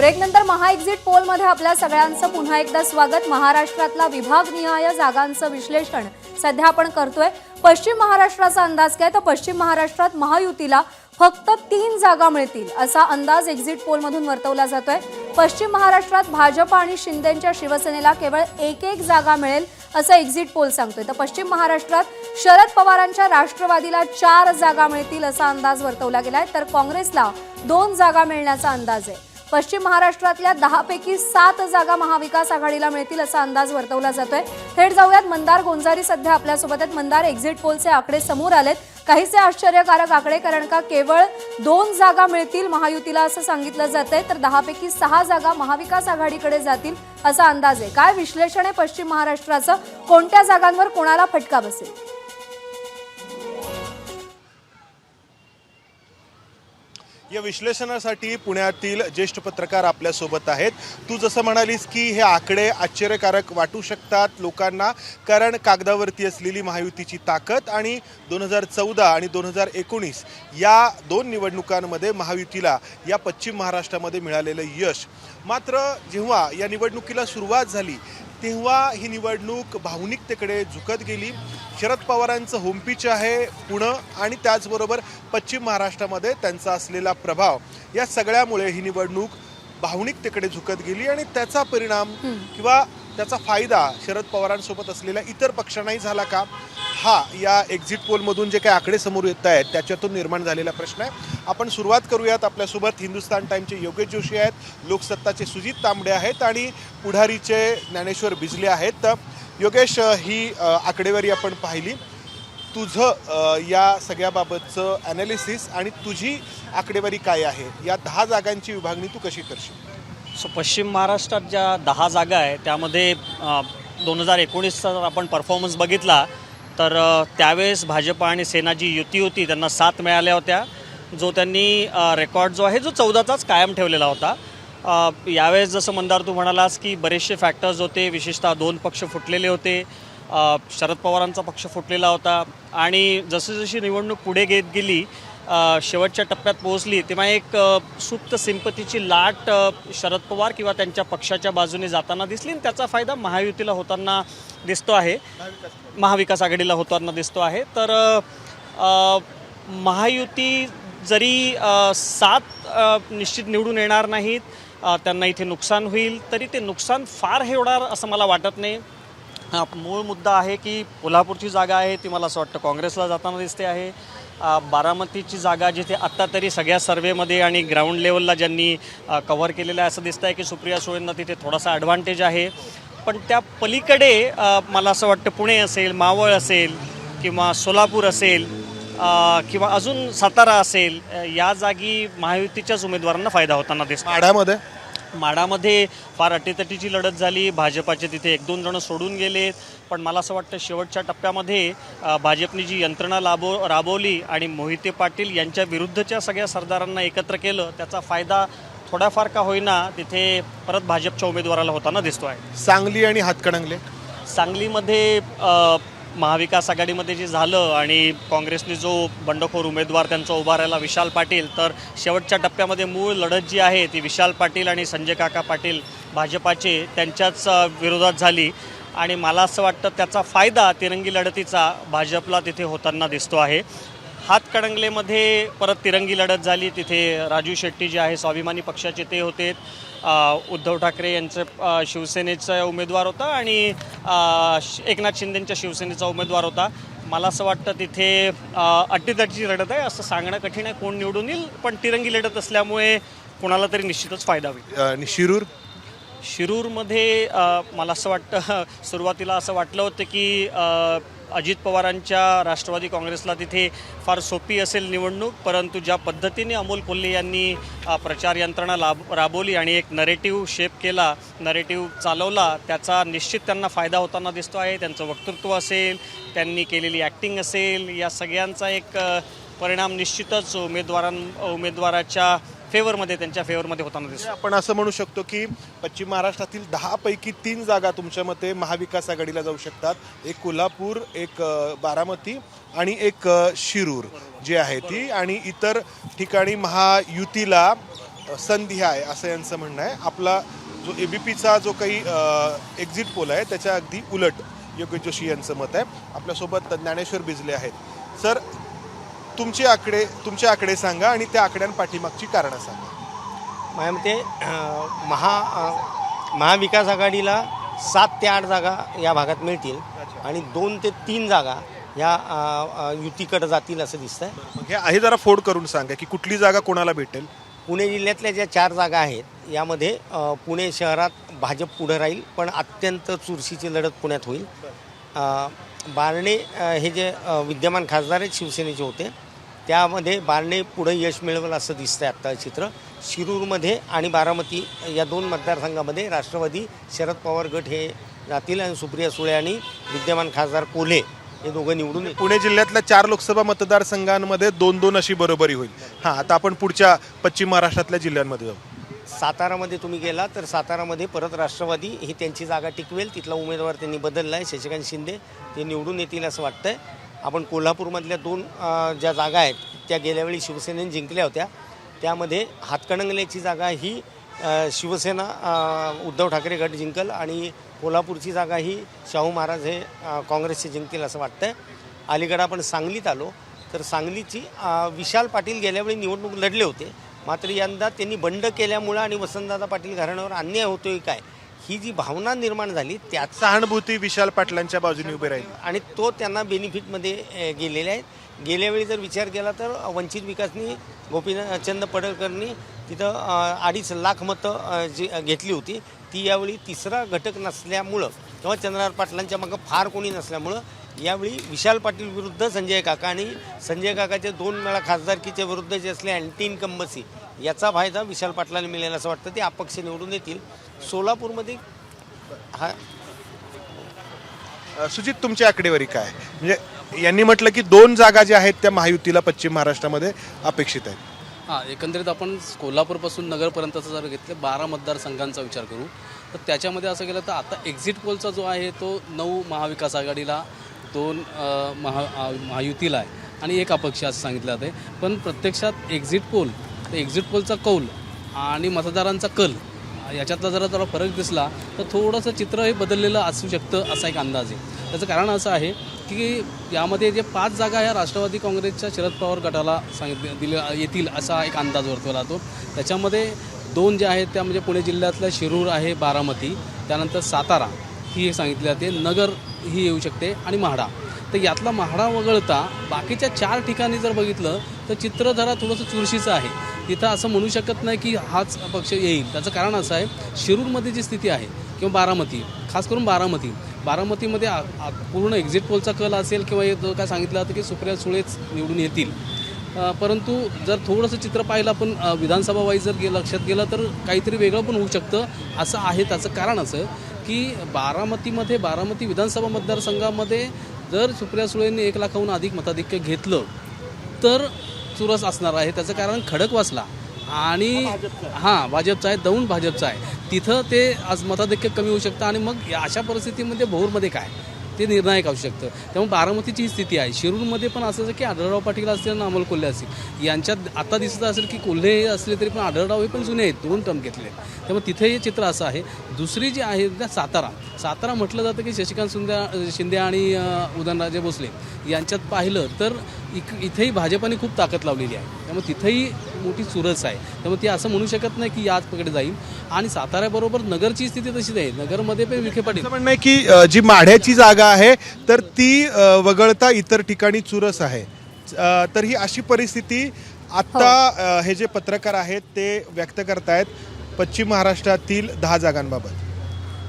ब्रेकनंतर महा exit पोलमध्ये आपल्या सगळ्यांचं पुन्हा एकदा स्वागत। महाराष्ट्रातला विभागनिहाय जागांचं विश्लेषण सध्या आपण करतोय। पश्चिम महाराष्ट्राचा अंदाज काय तर पश्चिम महाराष्ट्रात महायुतीला फक्त 3 जागा मिळतील असा अंदाज एक्झिट पोलमधून वर्तवला जातोय। पश्चिम महाराष्ट्रात भाजप आणि शिंदेंच्या शिवसेनेला केवळ एक जागा मिळेल असं एक्झिट पोल सांगतोय। तर पश्चिम महाराष्ट्रात शरद पवारांच्या राष्ट्रवादीला 4 जागा मिळतील असा अंदाज वर्तवला गेलाय, तर काँग्रेसला 2 जागा मिळण्याचा अंदाज आहे। पश्चिम महाराष्ट्रातल्या 10 पैकी 7 जागा महाविकास आघाडीला मिळतील असा अंदाज वर्तवला जातोय। थेट जाऊयात मंदार गोंजारी सध्या आपल्यासोबत आहेत। मंदार, एक्झिट पोलचे आकडे समोर आलेत, काहीसे आश्चर्यकारक आकडे, कारण का केवळ 2 जागा मिळतील महायुतीला असं सांगितलं जातंय, तर 10 पैकी 6 जागा महाविकास आघाडीकडे जातील असा अंदाज आहे। काय विश्लेषण आहे पश्चिम महाराष्ट्राचं, कोणत्या जागांवर कोणाला फटका बसेल? या विश्लेषणासाठी पुण्यातील ज्येष्ठ पत्रकार आपल्या सोबत आहेत। तू जसं म्हणालीस की हे आकडे आश्चर्यकारक वाटू शकतात लोकांना, कारण कागदावरती असलेली महायुतीची ताकद आणि 2014 आणि 2019 या 2 निवडणुकांमध्ये महायुतीला या पश्चिम महाराष्ट्रामध्ये मिळालेलं यश, मात्र जेव्हा या निवडणुकीला सुरुवात झाली तेव्हा ही निवडणूक भावनिकतेकडे झुकत गेली। शरद पवारांचं होमपिच आहे पुणे आणि त्याचबरोबर पश्चिम महाराष्ट्रामध्ये त्यांचा असलेला प्रभाव, या सगळ्यामुळे ही निवडणूक भावनिकतेकडे झुकत गेली आणि त्याचा परिणाम किंवा त्याचा फायदा शरद पवारांसोबत असलेल्या इतर पक्षांनाही झाला का, हा या एक्झिट पोलमधून जे काही आकडे समोर येत आहेत त्याच्यातून निर्माण झालेला प्रश्न आहे। आपण सुरुवात करूयात। आपल्यासोबत हिंदुस्तान टाइमचे योगेश जोशी आहेत, लोकसत्ताचे सुजित तांबडे आहेत आणि पुढारीचे ज्ञानेश्वर बिजले आहेत। तर योगेश, ही आकडेवारी आपण पाहिली, तुझं या सगळ्याबाबतचं ॲनालिसिस आणि तुझी आकडेवारी काय आहे? या 10 जागांची विभागणी तू कशी करशील? पश्चिम महाराष्ट्रात ज्या 10 जागा आहे त्यामध्ये 2019चा जर आपण परफॉर्मन्स बघितला तर त्यावेळेस भाजप आणि सेना जी युती होती त्यांना 7 मिळाल्या होत्या, जो त्यांनी रेकॉर्ड जो आहे जो 14चाच कायम ठेवलेला होता। यावेळेस जसं मंदार तू म्हणालास की बरेचसे फॅक्टर्स होते, विशेषतः 2 पक्ष फुटलेले होते, शरद पवारांचा पक्ष फुटलेला होता आणि जशी निवडणूक पुढे घेत गेली शेवटच्या टप्प्यात पोहोचली तेव्हा एक सुप्त सिंपतीची लाट शरद पवार किंवा त्यांच्या पक्षाच्या बाजूने जाताना दिसली आणि त्याचा फायदा महायुतीला होताना दिसतो आहे, महाविकास आघाडीला होताना दिसतो आहे। तर महायुती जरी 7 निश्चित निवडून येणार नाहीत, त्यांना इथे नुकसान होईल, तरी ते नुकसान फार हे होणार असं मला वाटत नाही। मूळ मुद्दा आहे की कोल्हापूरची जागा आहे ती मला असं वाटतं काँग्रेसला जाताना दिसते आहे। बारामतीची जागा जिथे आत्ता तरी सगळ्या सर्वेमध्ये आणि ग्राउंड लेवलला ज्यांनी कव्हर केलेलं आहे असं दिसतं आहे की सुप्रिया सुळेंना तिथे थोडासा ॲडव्हान्टेज आहे, पण त्या पलीकडे मला असं वाटतं पुणे असेल, मावळ असेल किंवा सोलापूर असेल किंवा अजून सातारा असेल, या जागी महायुतीच्याच उमेदवारांना फायदा होताना दिसतो। माढामध्ये फार अटीतटीची लढत झाली, भाजपाचे तिथे 1-2 जण सोडून गेलेत, पण मला असं वाटतं शेवटच्या टप्प्यामध्ये भाजपने जी यंत्रणा राबवली आणि मोहिते पाटील यांच्या विरुद्धच्या सगळ्या सरदारांना एकत्र केलं, त्याचा फायदा थोडाफार का होईना तिथे परत भाजपच्या उमेदवाराला होताना दिसतो आहे। सांगली आणि हातकणंगले, सांगलीमध्ये महाविकास आघाडीमध्ये जे झालं आणि काँग्रेसने जो बंडखोर उमेदवार त्यांचा उभा राहिला विशाल पाटील, तर शेवटच्या टप्प्यामध्ये मूळ लढत जी आहे ती विशाल पाटील आणि संजय काका पाटील भाजपाचे त्यांच्याच विरोधात झाली आणि मला असं वाटतं त्याचा फायदा तिरंगी लढतीचा भाजपला तिथे होताना दिसतो आहे। हातकणंगलेमध्ये परत तिरंगी लढत झाली, तिथे राजू शेट्टी जे आहे स्वाभिमानी पक्षाचे ते होते, उद्धव ठाकरे यांचं शिवसेनेचा उमेदवार होता आणि एकनाथ शिंदेंच्या शिवसेनेचा उमेदवार होता। मला असं वाटतं तिथे अटीतटीची लढत आहे, असं सांगणं कठीण आहे कोण निवडून येईल, पण तिरंगी लढत असल्यामुळे कोणाला तरी निश्चितच फायदा होईल। शिरूरमध्ये मला असं वाटतं सुरुवातीला असं वाटलं होतं की अजित पवारांच्या राष्ट्रवादी काँग्रेसला तिथे फार सोपी असेल निवडणूक, परंतु ज्या पद्धतीने अमोल कोल्हे यांनी प्रचार यंत्रणा राबवली आणि एक नरेटिव्ह शेप केला, नरेटिव्ह चालवला, त्याचा निश्चित त्यांना फायदा होताना दिसतो आहे। त्यांचं वक्तृत्व असेल, त्यांनी केलेली ॲक्टिंग असेल, या सगळ्यांचा एक परिणाम निश्चितच उमेदवाराच्या फेवरमध्ये, त्यांच्या फेवरमध्ये होताना दिसतो। आपण असं म्हणू शकतो की पश्चिम महाराष्ट्रातील 10 पैकी 3 जागा तुमच्या मते महाविकास आघाडीला जाऊ शकतात, एक कोल्हापूर, एक बारामती आणि एक शिरूर जी आहे ती, आणि इतर ठिकाणी महायुतीला संधी आहे असं यांचं म्हणणं आहे. आपला जो ABPचा जो काही एक्झिट पोल आहे त्याच्या अगदी उलट योगेश जोशी यांचं मत आहे. आपल्यासोबत ज्ञानेश्वर बिजले आहेत. सर, तुमचे आकडे सांगा आणि त्या आकड्यांपाठीमागची कारणं सांगा. माझ्या मते महाविकास आघाडीला 7 ते 8 जागा या भागात मिळतील आणि 2 ते 3 जागा या युतीकडे जातील असं दिसतंय. मग हे जरा फोड करून सांगा की कुठली जागा कोणाला भेटेल. पुणे जिल्ह्यातल्या ज्या 4 जागा आहेत यामध्ये पुणे शहरात भाजप पुढे राहील, पण अत्यंत चुरशीची लढत पुण्यात होईल. बारणे हे जे विद्यमान खासदार आहेत शिवसेनेचे होते, त्यामध्ये बारणे पुढे यश मिळवेल असं दिसतंय आत्ता चित्र. शिरूरमध्ये आणि बारामती या 2 मतदारसंघामध्ये राष्ट्रवादी शरद पवार गट हे जातील आणि सुप्रिया सुळे आणि विद्यमान खासदार कोल्हे हे दोघं निवडून येतील. पुणे जिल्ह्यातल्या 4 लोकसभा मतदारसंघांमध्ये 2-2 अशी बरोबरी होईल. हां, आता आपण पुढच्या पश्चिम महाराष्ट्रातल्या जिल्ह्यांमध्ये जाऊ. सातारामध्ये तुम्ही गेला तर सातारामध्ये परत राष्ट्रवादी ही त्यांची जागा टिकवेल. तिथला उमेदवार त्यांनी बदलला आहे, शशिकांत शिंदे, ते निवडून येतील असं वाटतंय. आपण कोल्हापूरमधल्या 2 ज्या जागा आहेत त्या गेल्यावेळी शिवसेनेने जिंकल्या होत्या. त्यामध्ये हातकणंगल्याची जागा ही शिवसेना उद्धव ठाकरे गट जिंकल आणि कोल्हापूरची जागा ही शाहू महाराज हे काँग्रेसचे जिंकतील असं वाटतंय. अलीकडे आपण सांगलीत आलो तर सांगलीची विशाल पाटील गेल्यावेळी निवडणूक लढले होते, मात्र यंदा त्यांनी बंड केल्यामुळं आणि वसंतदादा पाटील घराण्यावर अन्याय होतोय काय ही जी भावना निर्माण झाली त्यात सहानुभूती विशाल पाटलांच्या बाजूने उभी राहील आणि तो त्यांना बेनिफिटमध्ये गेलेले आहेत. गेल्यावेळी जर विचार केला तर वंचित विकासनी गोपीचंद पडळकरनी तिथं 2.5 लाख मतं जी घेतली होती, ती यावेळी तिसरा घटक नसल्यामुळं किंवा चंद्रहार पाटलांच्या मागं फार कोणी नसल्यामुळं यावेळी विशाल पाटील विरुद्ध संजय काका आणि संजय काकाचे 2 वेळा खासदारकीच्या विरुद्ध जे असले अँटी इन्कम्बन्सी याचा फायदा विशाल पाटलांना मिळेल असं वाटतं. ते अपक्ष निवडून येतील. सोलापूरमध्ये सुजित, तुमची आकडेवारी काय? म्हणजे यांनी म्हटलं की 2 जागा ज्या आहेत त्या महायुतीला पश्चिम महाराष्ट्रामध्ये अपेक्षित आहेत. हां, एकंदरीत आपण कोल्हापूरपासून नगरपर्यंतचा जर घेतलं 12 मतदारसंघांचा विचार करू तर त्याच्यामध्ये असं केलं तर आता एक्झिट पोलचा जो आहे तो 9 महाविकास आघाडीला, 2 महायुतीला आहे आणि 1 अपक्ष असं सांगितलं जाते. पण प्रत्यक्षात एक्झिट पोलचा कौल आणि मतदारांचा कल याच्यातला जरा फरक दिसला तर थोडंसं चित्र हे बदललेलं असू शकतं असा एक अंदाज आहे. त्याचं कारण असं आहे की यामध्ये जे 5 जागा ह्या राष्ट्रवादी काँग्रेसच्या शरद पवार गटाला दिल्या येतील असा एक अंदाज वर्तवला जातो. त्याच्यामध्ये 2 ज्या आहेत त्या म्हणजे पुणे जिल्ह्यातलं शिरूर आहे, बारामती, त्यानंतर सातारा ही सांगितली जाते, नगर ही येऊ शकते आणि म्हाडा. तर यातला म्हाडा वगळता बाकीच्या 4 ठिकाणी जर बघितलं तर चित्र जरा थोडंसं चुरशीचं आहे. तिथं असं म्हणू शकत नाही की हाच पक्ष येईल. त्याचं कारण असं आहे, शिरूरमध्ये जी स्थिती आहे किंवा बारामती, खास करून बारामतीमध्ये पूर्ण एक्झिट पोलचा कल असेल किंवा हे जो काय सांगितलं जातं की सुप्रिया सुळेच निवडून येतील. परंतु जर थोडंसं चित्र पाहिलं आपण विधानसभा वाईज जर लक्षात गेलं तर काहीतरी वेगळं पण होऊ शकतं असं आहे. त्याचं कारण असं की बारामती विधानसभा मतदारसंघामध्ये जर सुप्रिया सुळेंनी 1 लाखाहून अधिक मताधिक्य घेतलं तर चुरस असणार आहे. त्याचं कारण खडकवासला आणि भाजपचा आहे, दौंड भाजपचा आहे, तिथं ते आज मताधिक्य कमी होऊ शकतं आणि मग अशा परिस्थितीमध्ये भोरमध्ये काय ते निर्णायक असू शकतं. त्यामुळे बारामतीची ही स्थिती आहे. शिरूरमध्ये पण असं की आढळराव पाटील असतील आणि अमोल कोल्हे असतील, यांच्यात आता दिसत असेल की कोल्हे असले तरी पण आढळराव हे पण जुने आहेत, 2 टर्म घेतले. त्यामुळे तिथे हे चित्र असं आहे. दुसरी जी आहे त्या सातारा म्हटलं जातं की शशिकांत शिंदे आणि उदयनराजे भोसले यांच्यात पाहिलं तर इथेही भाजपाने खूप ताकद लावलेली आहे. त्यामुळे तिथेही मोठी चुरस आहे. त्यामुळे ती असं म्हणू शकत नाही की याच पकडे जाईल. आणि साताऱ्याबरोबर नगरची स्थिती तशीच आहे. नगरमध्ये पण विखे पाटील म्हणणं आहे की जी माढ्याची जागा आहे तर ती वगळता इतर ठिकाणी चुरस आहे. तर ही अशी परिस्थिती आता हे जे पत्रकार आहेत ते व्यक्त करतायत पश्चिम महाराष्ट्रातील 10 जागांबाबत.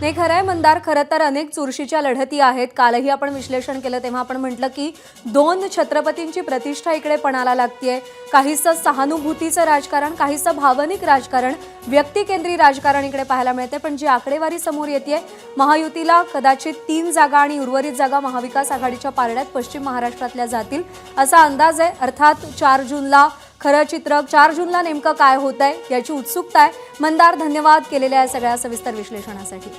नाही, खरं आहे मंदार, खरं तर अनेक चुरशीच्या लढती आहेत. कालही आपण विश्लेषण केलं तेव्हा आपण म्हटलं की 2 छत्रपतींची प्रतिष्ठा इकडे पणाला लागतेय. काहीसं सहानुभूतीचं राजकारण, काहीसं भावनिक राजकारण, व्यक्तिकेंद्री राजकारण इकडे पाहायला मिळते. पण जी आकडेवारी समोर येते, महायुतीला कदाचित 3 जागा आणि उर्वरित जागा महाविकास आघाडीच्या पारड्यात पश्चिम महाराष्ट्रातल्या जातील असा अंदाज आहे. अर्थात 4 जूनला खरं चित्र, 4 जूनला नेमकं काय होत आहे याची उत्सुकता आहे. मंदार, धन्यवाद केलेल्या या सगळ्या सविस्तर विश्लेषणासाठी.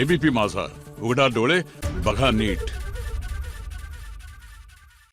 एबीपी माझा, उघडा डोळे बघा नीट.